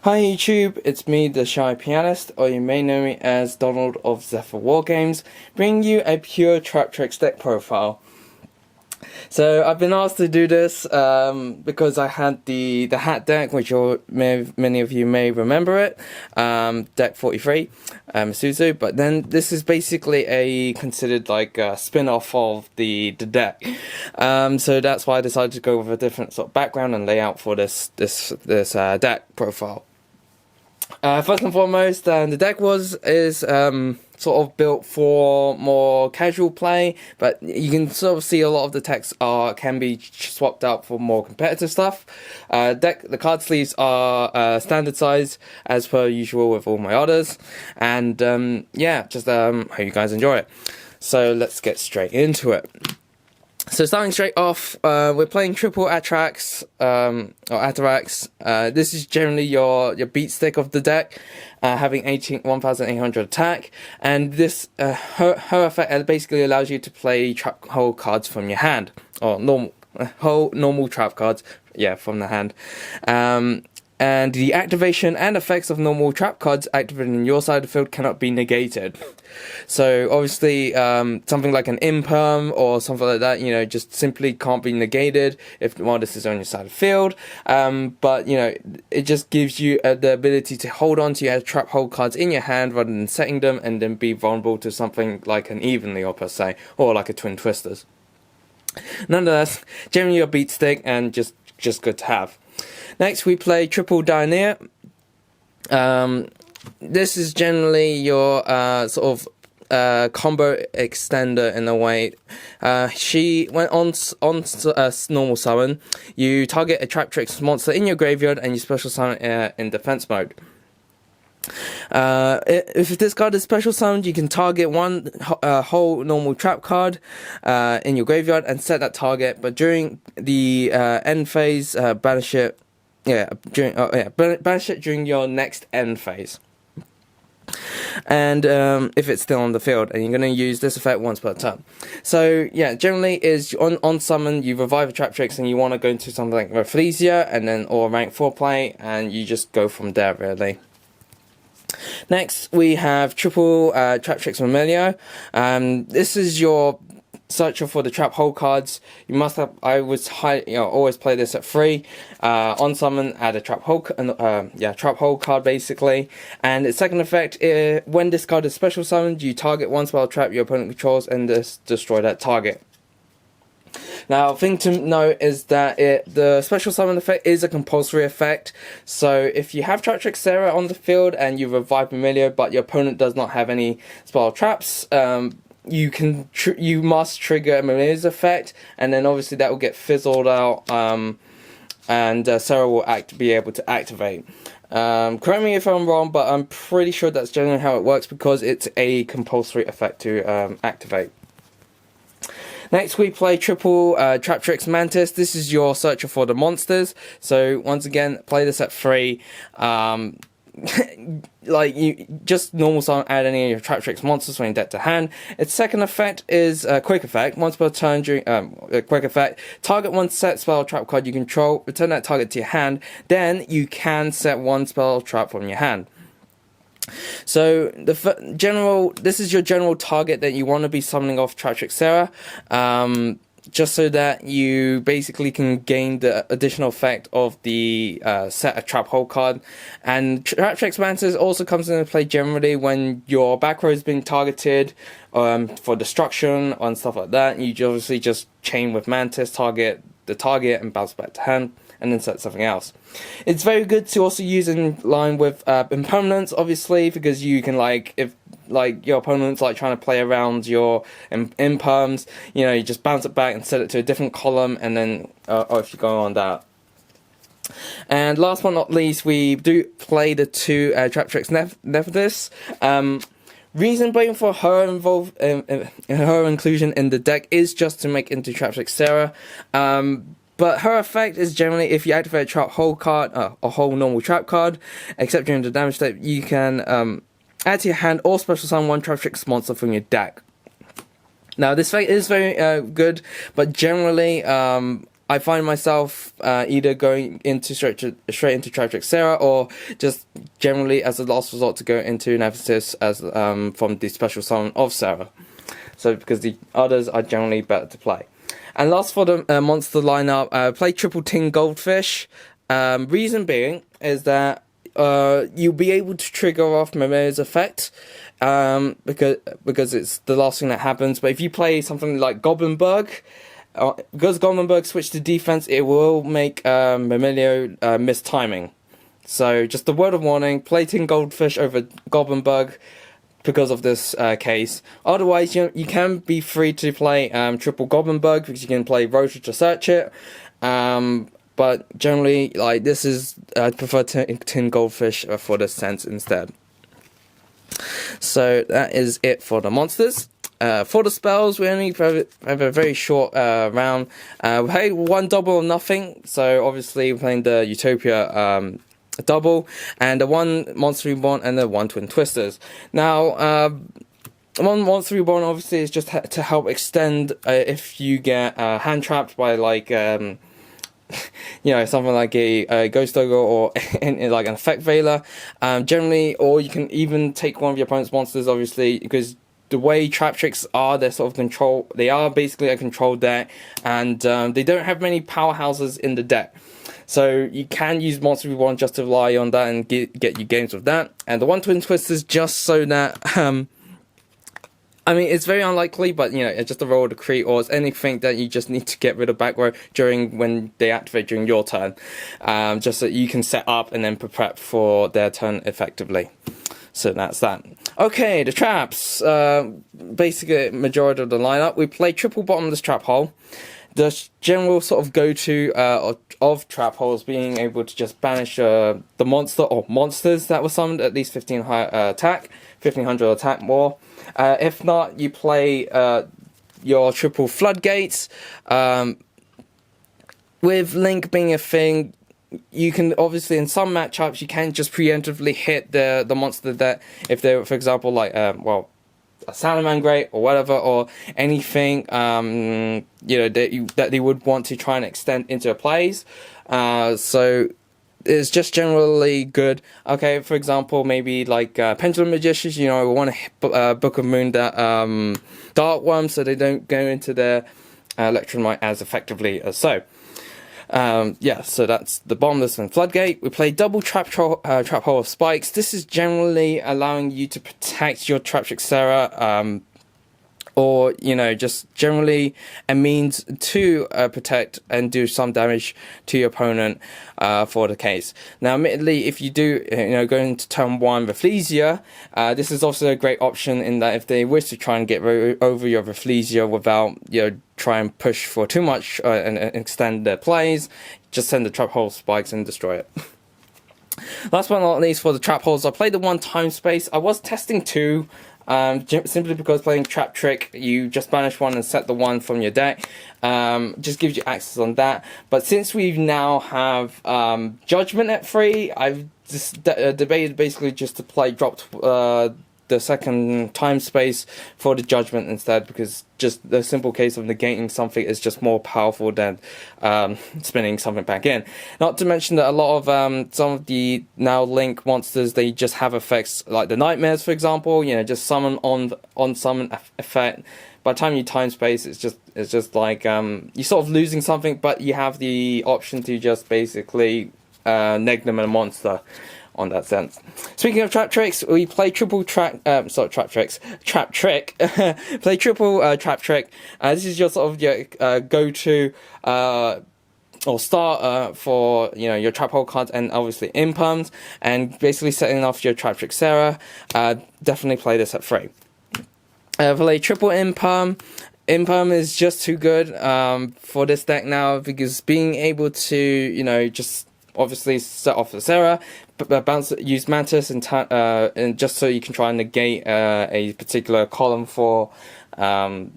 Hi YouTube, it's me, the Shy Pianist, or you may know me as Donald of Zephyr Wargames, bringing you a pure Traptrix deck profile. So I've been asked to do this because I had the hat deck, which many of you may remember it, deck 43, Suzu. But then this is basically considered like a spin-off of the deck. So that's why I decided to go with a different sort of background and layout for this deck profile. First and foremost, the deck is sort of built for more casual play, but you can sort of see a lot of the text can be swapped out for more competitive stuff. The card sleeves are standard size as per usual with all my others, and yeah, just hope you guys enjoy it. So let's get straight into it. So starting straight off, we're playing triple Traptrix, or Traptrix. This is generally your beat stick of the deck, having 1,800 attack, and this her effect basically allows you to play trap hole cards from your hand, or normal trap cards, yeah, from the hand. And the activation and effects of normal trap cards activated in your side of the field cannot be negated. So obviously, something like an imperm or something like that, just simply can't be negated if while this is on your side of the field. But it just gives you the ability to hold on to your trap hold cards in your hand rather than setting them and then be vulnerable to something like an evenly or per se, or like a twin twisters. Nonetheless, generally a beat stick and just good to have. Next, we play triple Dioneer. This is generally your sort of combo extender in a way. She went on normal summon. You target a Traptrix monster in your graveyard and you special summon in defense mode. If this card is special summoned, you can target one whole normal trap card in your graveyard and set that target. But during the end phase, banish it. Banish it during your next end phase. And if it's still on the field, and you're going to use this effect once per turn. So yeah, generally is on summon, you revive a Traptrix and you want to go into something like Rafflesia and then or rank 4 play, and you just go from there really. Next, we have triple Traptrix Familiar. This is your searcher for the trap hole cards. You must have. I was always play this at 3. On summon, add a trap hole. Trap hole card basically. And its second effect: when this card is special summoned, you target one spell trap your opponent controls and destroy that target. Now, thing to note is that the special summon effect is a compulsory effect. So if you have Traptrix Sarah on the field and you revive Familiar, but your opponent does not have any spell traps, you must trigger Familiar's effect, and then obviously that will get fizzled out, and Sarah will be able to activate. Correct me if I'm wrong, but I'm pretty sure that's generally how it works because it's a compulsory effect to activate. Next, we play triple Traptrix Mantis. This is your searcher for the monsters. So once again, play this at 3. Like you just normal summon, add any of your Traptrix monsters from your deck to hand. Its second effect is a quick effect. Once per turn during a quick effect, target one set spell trap card you control. Return that target to your hand. Then you can set one spell trap from your hand. So this is your general target that you want to be summoning off Traptrix Sarah, just so that you basically can gain the additional effect of the set a trap hole card. And Traptrix Mantis also comes into play generally when your back row is being targeted for destruction and stuff like that. You obviously just chain with Mantis, target the target and bounce back to hand, and then set something else. It's very good to also use in line with impermanence, obviously, because you can if your opponent's trying to play around your imperms, you just bounce it back and set it to a different column, and then or if you go on that. And last but not least, we do play the 2 Traptrix Nephthys. Reason being for her her inclusion in the deck is just to make into Traptrix Sarah. But her effect is generally if you activate a trap hole card, a whole normal trap card, except during the damage step, you can add to your hand or special summon one Traptrix monster from your deck. Now this effect is very good, but generally I find myself either going into straight into Traptrix Sarah, or just generally as a last resort to go into Nemesis as from the special summon of Sarah. So because the others are generally better to play. And last for the monster lineup, play Triple Tin Goldfish. Reason being is that you'll be able to trigger off Mimir's effect, because it's the last thing that happens. But if you play something like Goblinberg, because Goblinberg switched to defense, it will make Mimilio miss timing. So just a word of warning: play Tin Goldfish over Goblinberg because of this case. Otherwise, you can be free to play Triple Goblinberg, because you can play Rotor to search it. But generally, like, this is, I prefer Tin Goldfish for this sense instead. So that is it for the monsters. For the spells, we only have a very short round. We played one double or nothing, so obviously we're playing the Utopia double, and the one Monster Reborn and the one Twin Twisters. Now, one Monster Reborn obviously is just to help extend if you get hand trapped by, like, you know, something like a Ghost Ogre or like an Effect Veiler. Generally, or you can even take one of your opponent's monsters, obviously, because the way Traptrix are, they're sort of control. They are basically a control deck, and they don't have many powerhouses in the deck. So you can use Monster Reborn just to rely on that and get you games with that. And the one Twin Twisters just so that, I mean, it's very unlikely, but, you know, it's just a roll of the Cree, or it's anything that you just need to get rid of back row when they activate during your turn. Just so you can set up and then prep for their turn effectively. So that's that. Okay, the traps. Basically, majority of the lineup. We play triple bottomless trap hole. The general sort of go-to of trap holes being able to just banish the monster or monsters that were summoned at least 15 high attack, 1500 attack more. If not, you play your triple floodgates. With Link being a thing, you can obviously, in some matchups, you can just preemptively hit the monster that, if they're, for example, like, well, a Salamangreat or whatever, or anything, you know, that they would want to try and extend into plays. So it's just generally good. Okay, for example, maybe like Pendulum Magicians, you know, we want to Book of Moon that Dark Worm, so they don't go into their Electrum as effectively as so. Yeah, so that's the Bottomless and Floodgate. We play double trap hole of spikes. This is generally allowing you to protect your Traptrix Sarah, or, you know, just generally a means to protect and do some damage to your opponent for the case. Now, admittedly, if you do, you know, go into turn 1 Rafflesia, this is also a great option in that if they wish to try and get over your Rafflesia without, you know, try and push for too much and extend their plays, just send the trap hole spikes and destroy it. Last but not least, for the trap holes, I played the one time space. I was testing 2. Simply because playing Traptrix, you just banish one and set the one from your deck. Just gives you access on that. But since we now have Judgment at 3, I've just debated basically just to drop the second time space for the Judgment instead, because just the simple case of negating something is just more powerful than spinning something back in. Not to mention that a lot of some of the now Link monsters, they just have effects like the Nightmares, for example, you know, just summon on summon effect. By the time you time space, it's just like you're sort of losing something, but you have the option to just basically neg them a monster. On that sense. Speaking of Traptrix, we play triple Traptrix. Play triple Traptrix. This is your sort of your go-to or starter for, you know, your trap hole cards and obviously imperms, and basically setting off your Traptrix Sarah. Definitely play this at 3. Play triple imperm. Imperm is just too good for this deck now, because being able to, you know, just obviously set off the Sarah, use Mantis and just so you can try and negate a particular column for the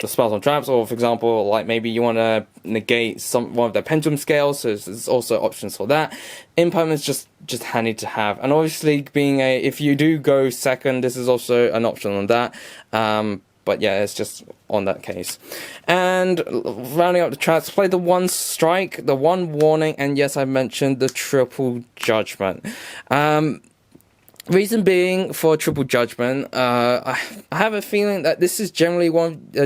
spells on traps, or for example, like maybe you want to negate one of the pendulum scales, so there's also options for that. Imperm is just handy to have, and obviously being if you do go second, this is also an option on that. But yeah, it's just on that case. And rounding up the traps, play the 1 strike, the 1 warning, and yes, I mentioned the triple judgment. Reason being for triple judgment, I have a feeling that this is generally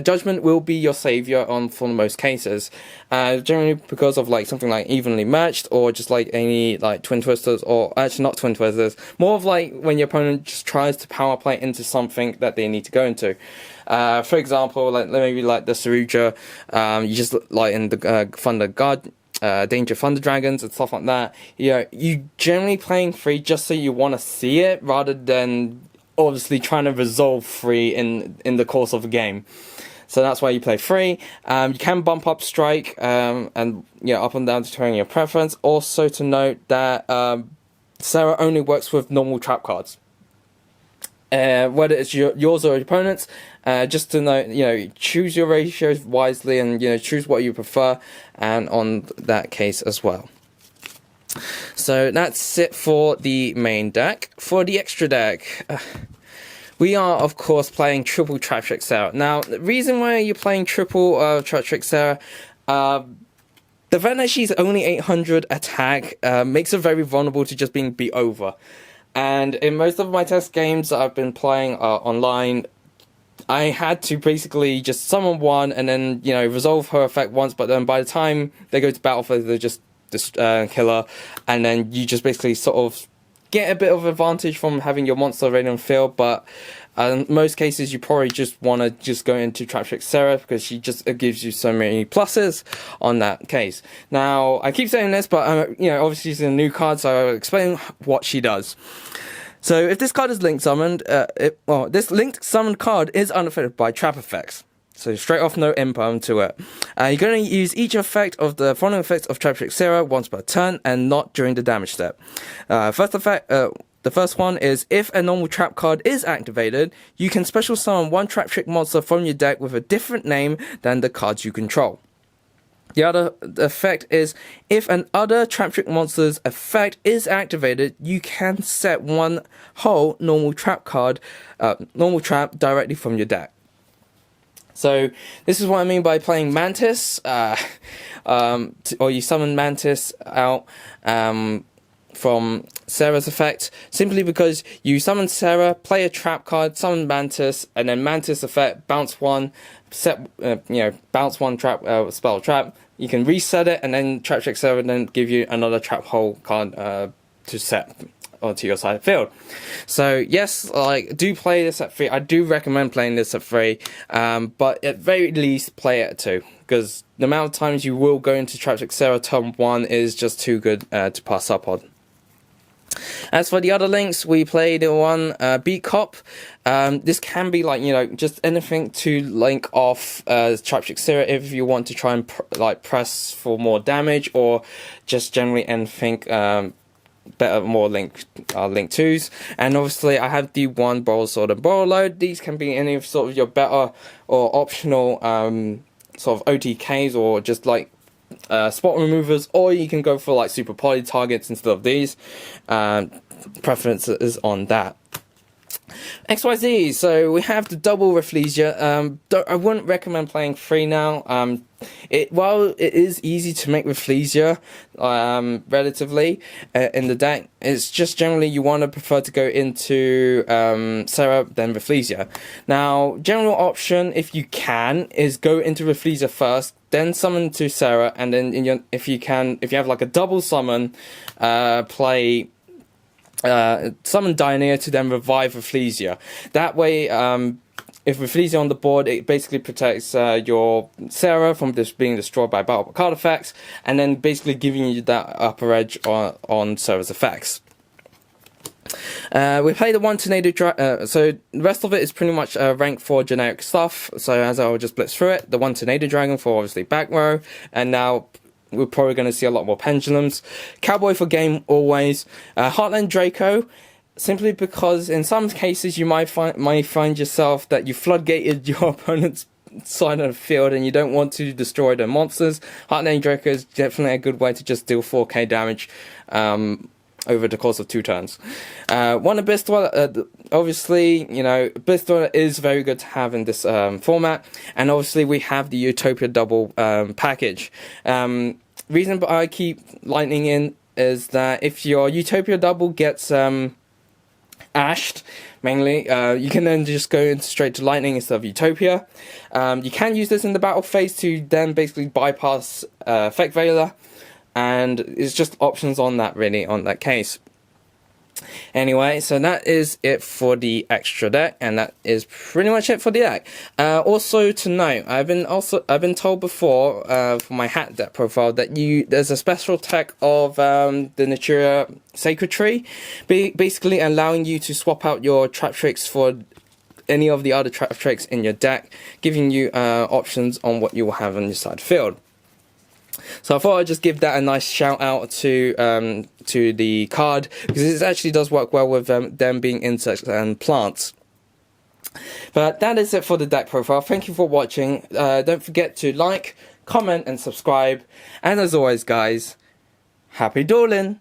judgment will be your savior for most cases. Generally because of like something like evenly matched, or just like any like twin twisters, or actually not twin twisters, more of like when your opponent just tries to power play into something that they need to go into. For example, like maybe like the Saruja, you just like in the Thunder God. Danger Thunder Dragons and stuff like that. You generally playing free just so you want to see it, rather than obviously trying to resolve free in the course of a game. So that's why you play free. You can bump up strike and up and down determining your preference. Also to note that Sarah only works with normal trap cards. Whether it's yours or your opponent's, just to know, choose your ratios wisely, and choose what you prefer, and on that case as well. So that's it for the main deck. For the extra deck, we are of course playing triple Traptrix Sarah. Now, the reason why you're playing triple Traptrix Sarah, the fact that she's only 800 attack makes her very vulnerable to just being beat over. And in most of my test games that I've been playing online, I had to basically just summon one and then, resolve her effect once, but then by the time they go to battle phase, they just kill her, and then you just basically sort of get a bit of advantage from having your monster already on field. But in most cases, you probably just want to just go into Traptrix Sarah, because she just gives you so many pluses on that case. Now, I keep saying this, but obviously she's a new card, so I'll explain what she does. So if this card is link summoned, this linked summoned card is unaffected by trap effects. So straight off, no imperm to it. You're going to use each effect of the following effects of Traptrix Sarah once per turn, and not during the damage step. First effect, the first one is, if a normal trap card is activated, you can special summon one Traptrix monster from your deck with a different name than the cards you control. The other effect is, if an other Traptrix monster's effect is activated, you can set one whole normal trap directly from your deck. So this is what I mean by playing Mantis, or you summon Mantis out from Sarah's effect, simply because you summon Sarah, play a trap card, summon Mantis, and then Mantis effect, bounce one, bounce one trap, spell trap. You can reset it, and then Traptrix Sarah then give you another trap hole card to set onto your side of the field. So yes, do play this at 3. I do recommend playing this at 3, but at very least play it at 2, because the amount of times you will go into Traptrix Sarah turn 1 is just too good to pass up on. As for the other links, we played the one Beat Cop. This can be just anything to link off Traptrix Sarah if you want to try and press for more damage, or just generally anything more link 2s. And obviously I have the one Borrow Sword and Borrow Load. These can be any of sort of your better or optional sort of OTKs, or just spot removers, or you can go for super poly targets instead of these. Preferences on that. XYZ, so we have the double Rafflesia. I wouldn't recommend playing 3 now. While it is easy to make Rafflesia relatively in the deck, it's just generally you want to prefer to go into Sarah than Rafflesia. Now, general option, if you can, is go into Rafflesia first, then summon to Sarah, and then if you have a double summon, play summon Dioneer to then revive Rafflesia. That way, if Rafflesia on the board, it basically protects your Sarah from being destroyed by battle card effects, and then basically giving you that upper edge on Sarah's effects. We play the one Tornado so the rest of it is pretty much rank 4 generic stuff. So as I will just blitz through it, the one Tornado Dragon for obviously back row, and now we're probably going to see a lot more pendulums. Cowboy for game always. Heartland Draco, simply because in some cases you might find yourself that you floodgated your opponent's side of the field and you don't want to destroy their monsters. Heartland Draco is definitely a good way to just deal 4k damage over the course of 2 turns. One Abyss Dweller, obviously, you know, Blister is very good to have in this format, and obviously we have the Utopia Double package. Reason I keep Lightning in is that if your Utopia Double gets ashed, mainly, you can then just go straight to Lightning instead of Utopia. You can use this in the battle phase to then basically bypass Effect Veiler, and it's just options on that, really, on that case. Anyway, so that is it for the extra deck, and that is pretty much it for the deck. Also to note, I've been told before for my hat deck profile that there's a special tech of the Natura Sacred Tree, basically allowing you to swap out your Traptrix for any of the other Traptrix in your deck, giving you options on what you will have on your side field. So I thought I'd just give that a nice shout out to the card, because it actually does work well with them being insects and plants. But that is it for the deck profile. Thank you for watching. Don't forget to like, comment and subscribe. And as always guys, happy dueling!